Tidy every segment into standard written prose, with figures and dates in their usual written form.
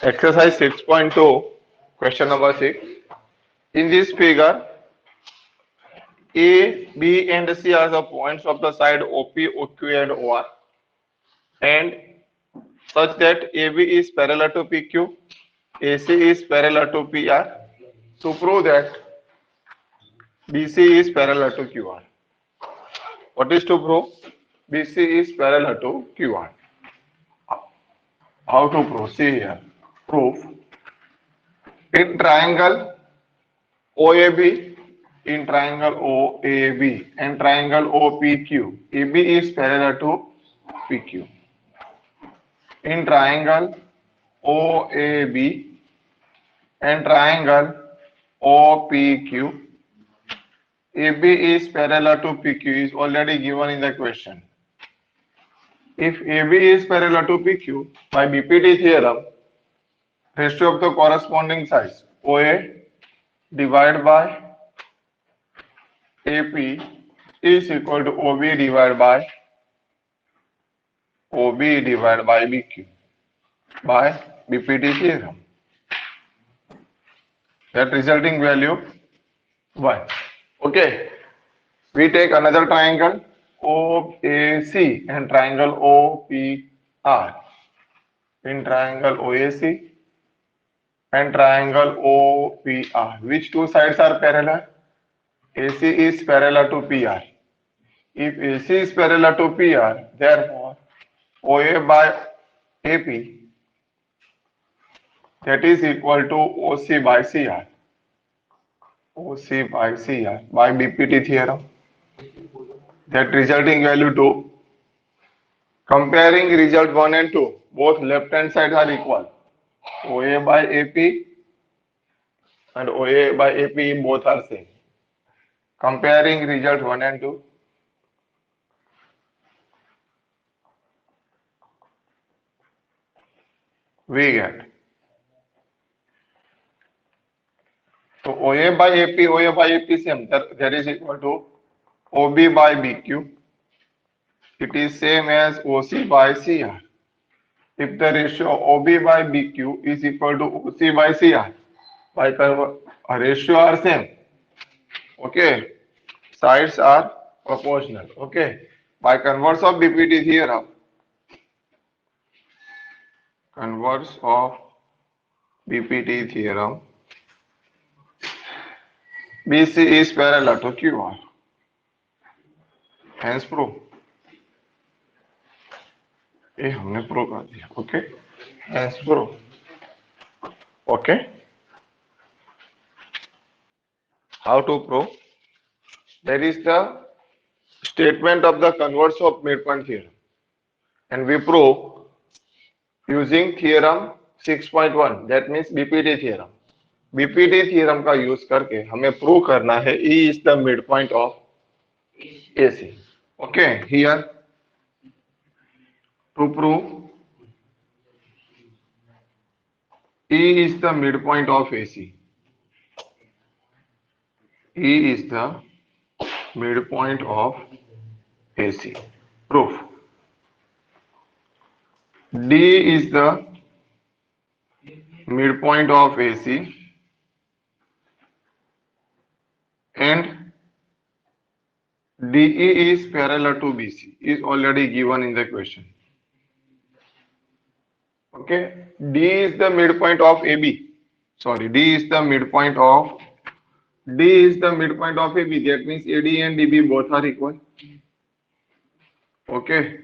Exercise 6.2, question number 6. In this figure, A, B, and C are the points of the side OP, OQ, and OR, and such that AB is parallel to PQ, AC is parallel to PR. To prove that BC is parallel to QR. What is to prove? BC is parallel to QR. How to prove? See here. Proof. In triangle OAB, in triangle OAB and triangle OPQ, AB is parallel to PQ. In triangle OAB and triangle OPQ, AB is parallel to PQ is already given in the question. If AB is parallel to PQ, by BPT theorem, ratio of the corresponding sides OA divided by AP is equal to OB divided by BQ by BPT theorem. That resulting value 1. Okay. We take another triangle OAC and triangle OPR. In triangle OAC and triangle OPR, which two sides are parallel? AC is parallel to PR. If AC is parallel to PR, therefore OA by AP, that is equal to OC by CR. OC by CR by BPT theorem. That resulting value 2. Comparing result 1 and 2, both left hand sides are equal. OA by AP and OA by AP both are same. Comparing result 1 and 2, we get. So OA by AP same. That is equal to OB by BQ. It is same as OC by CR. If the ratio OB by BQ is equal to OC by CR, by ratio are same. Okay, sides are proportional. Okay, by converse of BPT theorem, BC is parallel to QR. Hence proof. ये हमने prove कर दिया. Okay, hence proof. Okay, how to prove? There is the statement of the converse of midpoint theorem, and we prove using theorem 6.1, that means BPT theorem. BPT theorem का use करके हमें prove करना है E is the midpoint of AC. Okay, here to prove E is the midpoint of AC. E is the midpoint of AC. Proof. D is the midpoint of AC and DE is parallel to BC is already given in the question. Okay, D is the midpoint of AB. Sorry, D is the midpoint of AB. That means AD and DB both are equal. Okay,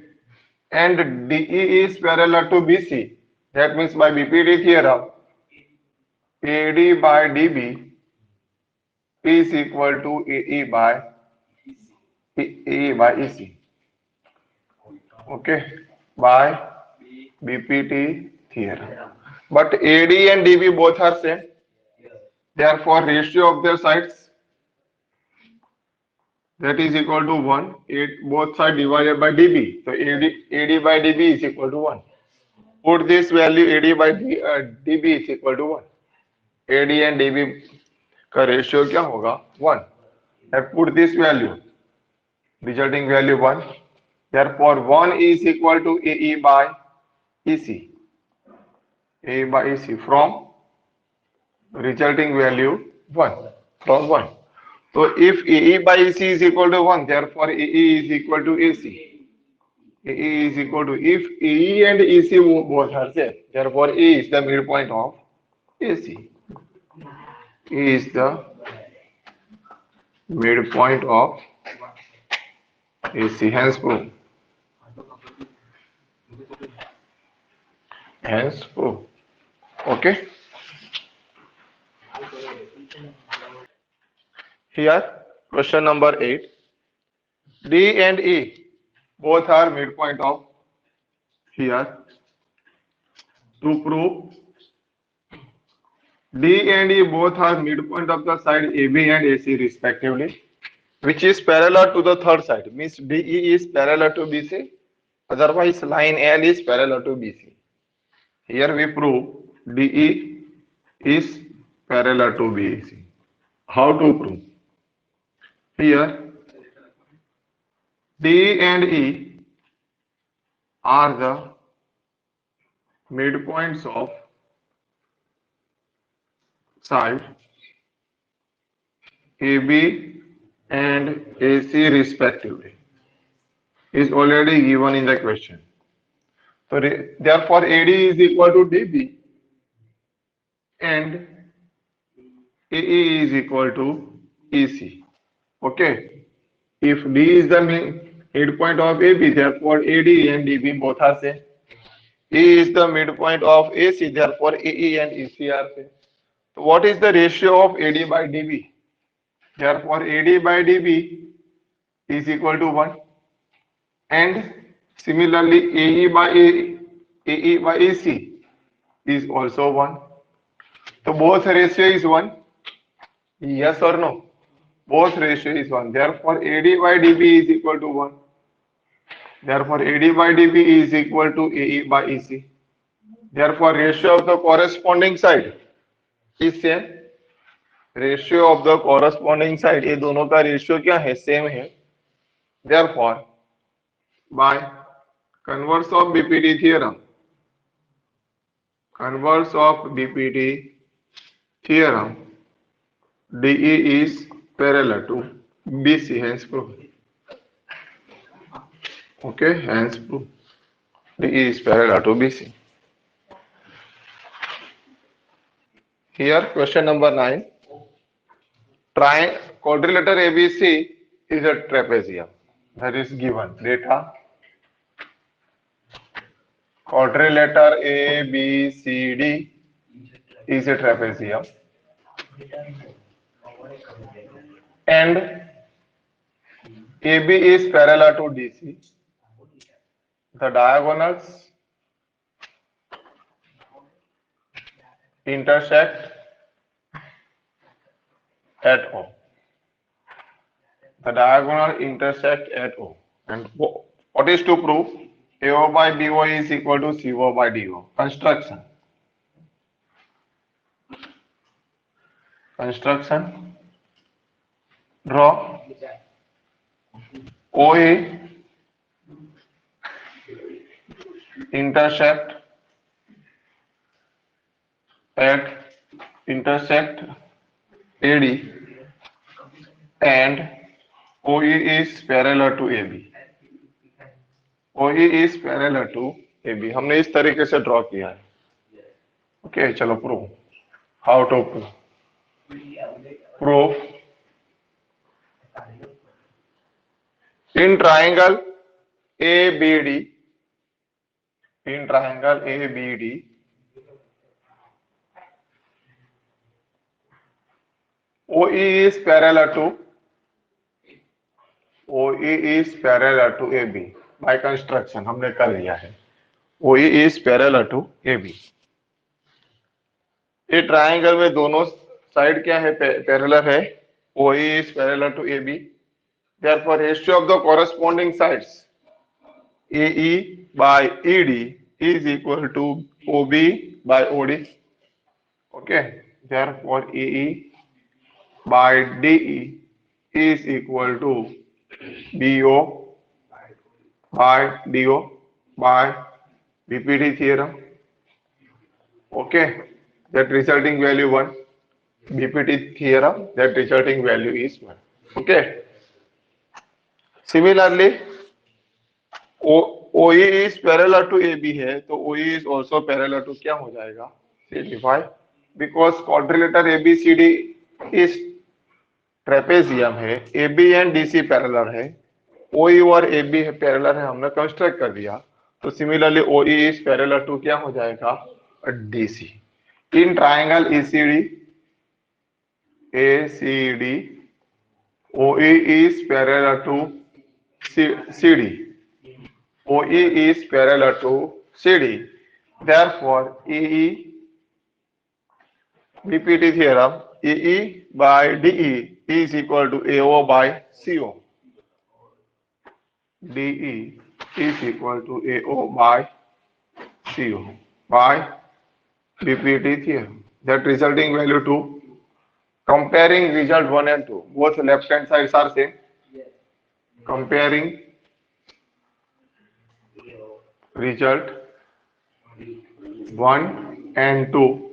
and DE is parallel to BC. That means by BPT theorem, AD by DB is equal to AE by EC. Okay, by BPT theorem. But AD and DB both are same. Therefore, ratio of their sides, that is equal to 1. Both sides divided by DB. So AD by DB is equal to 1. Put this value AD by DB is equal to 1. AD and DB का ratio क्या होगा? 1. I put this value, resulting value 1. Therefore, 1 is equal to AE by EC. A by AC from resulting value 1 from 1. So if AE by AC is equal to 1, therefore AE is equal to AC. AE is equal to, if AE and AC both are same, therefore A is the midpoint of AC. A is the midpoint of AC, hence proof. Hence proof. Okay. Here, question number 8. D and E both are midpoint of, here, to prove D and E both are midpoint of the side AB and AC respectively, which is parallel to the third side. Means DE is parallel to BC, otherwise line L is parallel to BC. Here we prove DE is parallel to BC. How to prove? Here D and E are the midpoints of side AB and AC respectively. Is already given in the question. So therefore AD is equal to DB and AE is equal to EC. Okay. If D is the midpoint of AB, therefore AD and DB both are same. E is the midpoint of AC, therefore AE and EC are same. So what is the ratio of AD by DB? Therefore AD by DB is equal to 1. And similarly AE by AC is also 1. So both ratio is 1. Yes or no? Both ratio is 1. Therefore AD by DB is equal to 1. Therefore AD by DB is equal to AE by EC. Therefore ratio of the corresponding side is same. Ratio of the corresponding side, ये दोनों का ratio क्या है? Same है. Therefore by converse of BPT theorem, DE is parallel to BC, hence proof. Okay, hence proof. DE is parallel to BC. Here, question number 9. Quadrilateral ABC is a trapezium. That is given. Data. Quadrilateral ABCD is a trapezium. And AB is parallel to DC. The diagonals intersect at O. The diagonal intersect at O. And what is to prove? AO by BO is equal to CO by DO. Construction. Draw OA intersect AD and OE is parallel to AB. OE is parallel to AB. हमने इस तरीके से draw किया है. Okay, चलो prove. How to prove? Proof in triangle ABD. OE is parallel to AB. By construction हमने कर लिया है. OE is parallel to AB. ये ट्राइंगल में दोनों साइड क्या है? पैरेलल है. OE is parallel to AB. Therefore ratio of the corresponding sides AE by ED is equal to OB by OD. Okay. Therefore AE by DE is equal to BO by DO by BPT theorem. Okay, that resulting value 1. BPT theorem, that resulting value is 1. Okay. Similarly, OE is parallel to AB है तो OE is also parallel to क्या हो जाएगा? Simplify. Because quadrilateral ABCD is trapezium है, AB and DC parallel है, OE और AB parallel है, हमने कंस्ट्रक्ट कर दिया, तो similarly OE is parallel to क्या हो जाएगा? DC. In triangle ACD OE is parallel to CD. OE is parallel to CD. Therefore, BPT theorem, EE by DE is equal to AO by CO. DE is equal to AO by CO by BPT theorem. That resulting value 2. Comparing result 1 and 2. Both left hand sides are same. Comparing result 1 and 2,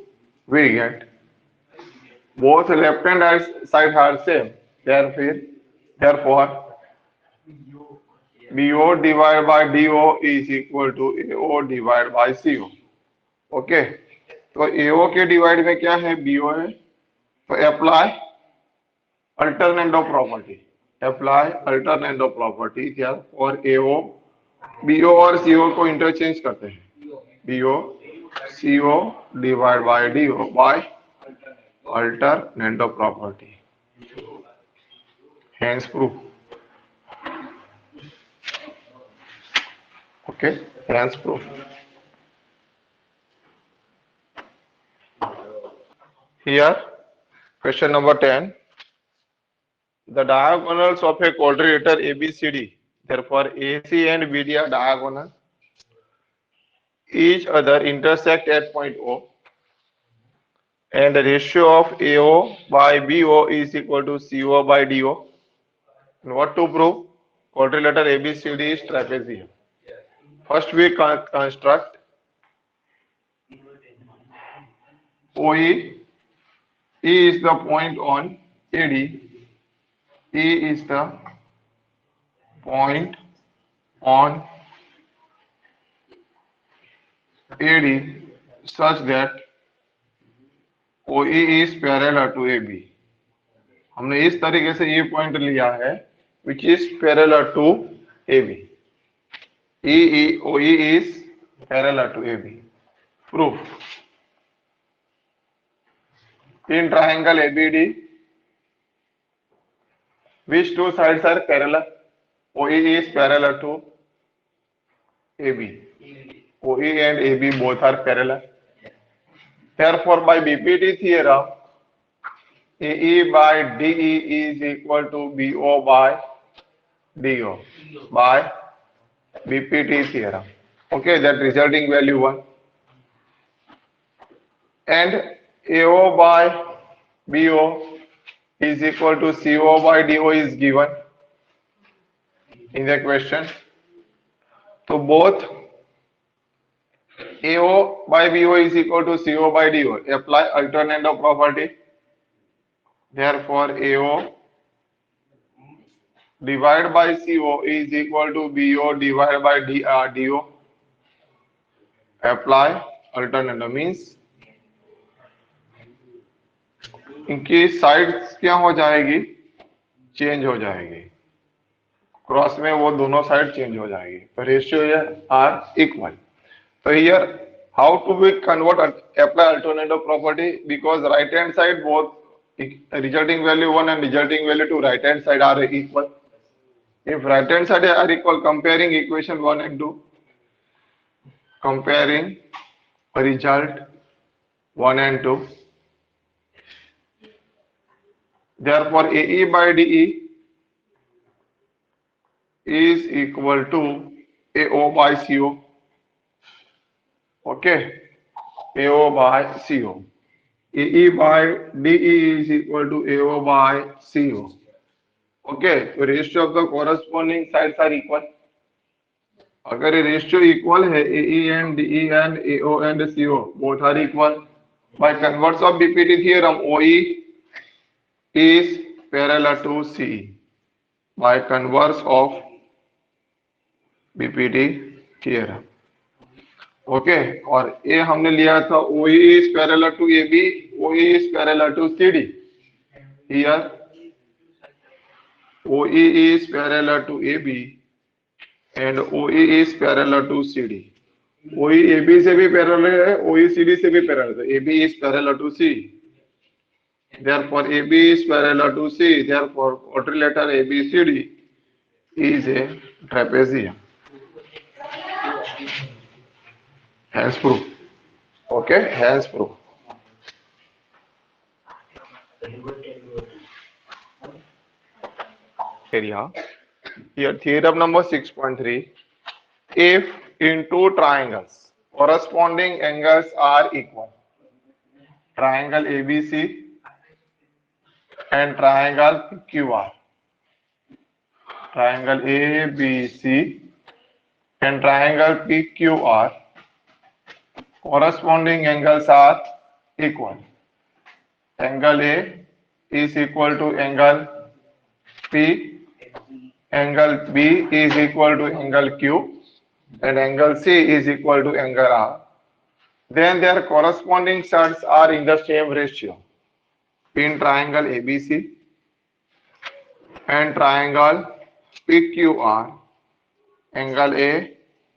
we get both left hand side are same. Therefore, BO divided by DO is equal to AO divided by CO. Okay, तो AO के divide में क्या है? BO है, तो apply alternate of property. और AO BO और CO को इंटरचेंज करते हैं. BO CO divide by DO बाय alternate of property. Hence proof. Okay, hence proof. Here, question number 10. The diagonals of a quadrilateral ABCD, therefore AC and BD are diagonal. Each other intersect at point O, and the ratio of AO by BO is equal to CO by DO. And what to prove? Quadrilateral ABCD is trapezium. First we construct OE. E is the point on AD. E is the point on AD such that OE is parallel to AB. हमने इस तरीके से ये point लिया है which is parallel to AB. OE is parallel to AB. Proof. In triangle ABD, which two sides are parallel? OE is parallel to AB. OE and AB both are parallel. Therefore, by BPT theorem, AE by DE is equal to BO by DO by BPT theorem. Okay, that resulting value 1. And AO by BO is equal to CO by DO is given in the question. So both AO by BO is equal to CO by DO. Apply alternate of property. Therefore, AO divided by CO is equal to BO divided by DO. Apply alternate means इनकी sides क्या हो जाएगी? Change हो जाएगी. Cross में वो दोनों side change हो जाएगी. तो रेशियो आर इक्वल. तो here how to be convert apply alternative property? Because right hand side both resulting value 1 and resulting value 2 right hand side are equal. If right hand side are equal, comparing equation 1 and 2, comparing result 1 and 2, therefore AE by DE is equal to AO by CO. Okay, AO by CO. AE by DE is equal to AO by CO. Okay, so ratio of the corresponding sides are equal. अगर ये ratio equal है, AE and DE and AO and CO both are equal, by converse of BPT theorem, OE is parallel to CE. By converse of BPT theorem. Okay, और ए हमने लिया था OE is parallel to AB, OE is parallel to CD. Here OE is parallel to AB and OE is parallel to CD. OE AB से भी parallel है, OE CD से भी parallel है. AB is parallel to C. Therefore AB is parallel to C. Therefore quadrilateral ABCD is a trapezium. Hence proof. Okay, hence proof. Area. Here theorem number 6.3. If in two triangles corresponding angles are equal, triangle ABC and triangle PQR, triangle ABC and triangle PQR, corresponding angles are equal. Angle A is equal to angle P, angle B is equal to angle Q, and angle C is equal to angle R. Then their corresponding sides are in the same ratio. In triangle ABC and triangle PQR, angle A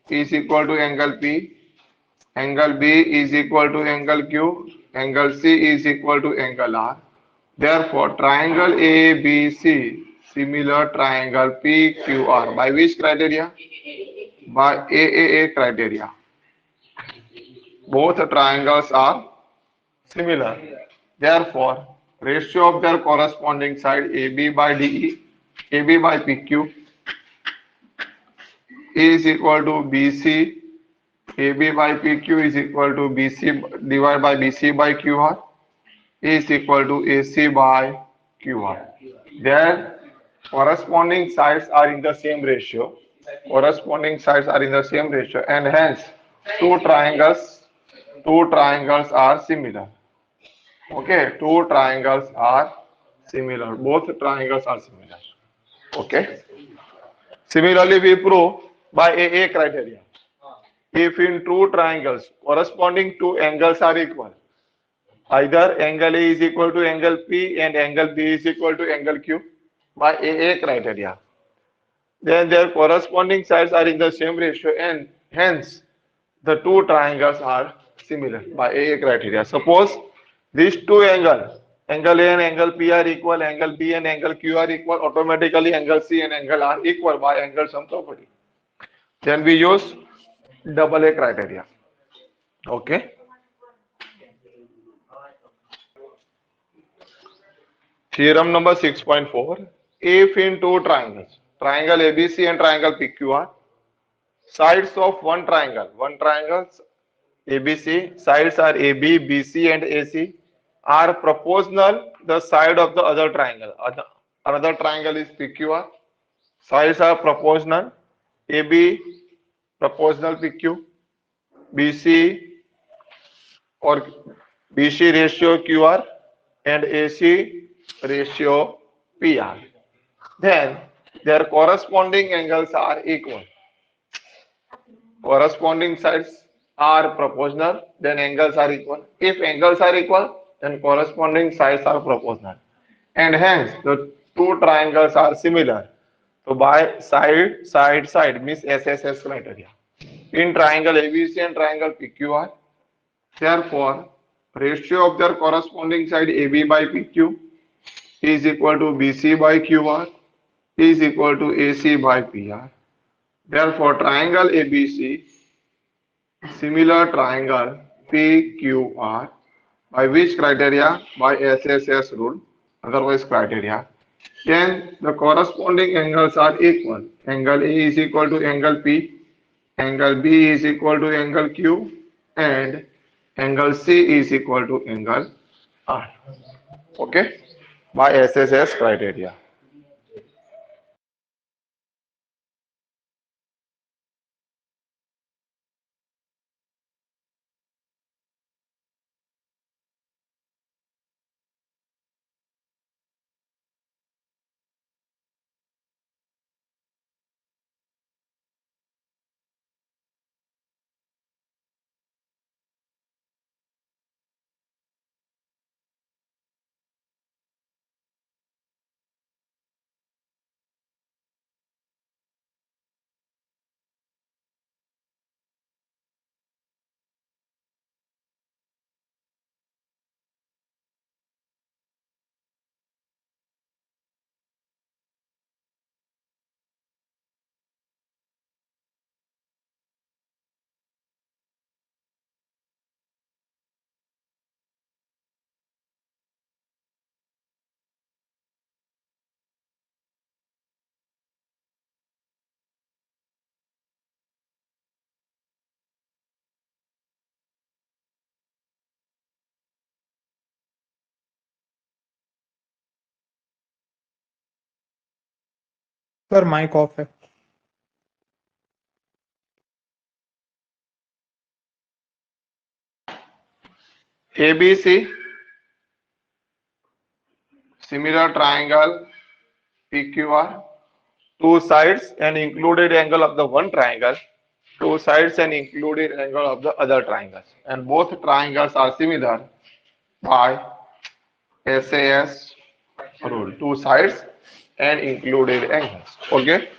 is equal to angle P, angle B is equal to angle Q, angle C is equal to angle R. Therefore, triangle ABC similar triangle PQR by which criteria? By AAA criteria. Both triangles are similar. Therefore, ratio of their corresponding side AB by DE, AB by PQ is equal to BC, AB by PQ is equal to BC divided by BC by QR is equal to AC by QR. Their corresponding sides are in the same ratio. Corresponding sides are in the same ratio, and hence two triangles are similar. Okay, two triangles are similar. Both triangles are similar. Okay. Similarly, we prove by AA criteria. If in two triangles corresponding two angles are equal, either angle A is equal to angle P and angle B is equal to angle Q by AA criteria, then their corresponding sides are in the same ratio, and hence the two triangles are similar by AA criteria. Suppose these two angles, angle A and angle P are equal, angle B and angle Q are equal, automatically angle C and angle R equal by angle sum property. Then we use double A criteria. Okay. Theorem number 6.4. If in two triangles, triangle ABC and triangle PQR, sides of one triangle ABC, sides are AB, BC and AC, are proportional the side of the other triangle. Another triangle is PQR. Sides are proportional. AB proportional PQ, BC or BC ratio QR, and AC ratio PR. Then their corresponding angles are equal. Corresponding sides are proportional, then angles are equal. If angles are equal, then corresponding sides are proportional. And hence the two triangles are similar. So by side means SSS criteria. In triangle ABC and triangle PQR, therefore ratio of their corresponding side AB by PQ is equal to BC by QR is equal to AC by PR. Therefore, triangle ABC similar triangle PQR by which criteria? By SSS rule, otherwise criteria. Then the corresponding angles are equal. Angle A is equal to angle P, angle B is equal to angle Q, and angle C is equal to angle R. Okay, by SSS criteria. Sir mic off है। ABC, similar triangle PQR, two sides and included angle of the one triangle, two sides and included angle of the other triangles, and both triangles are similar by SAS rule, two sides and included angles. Okay.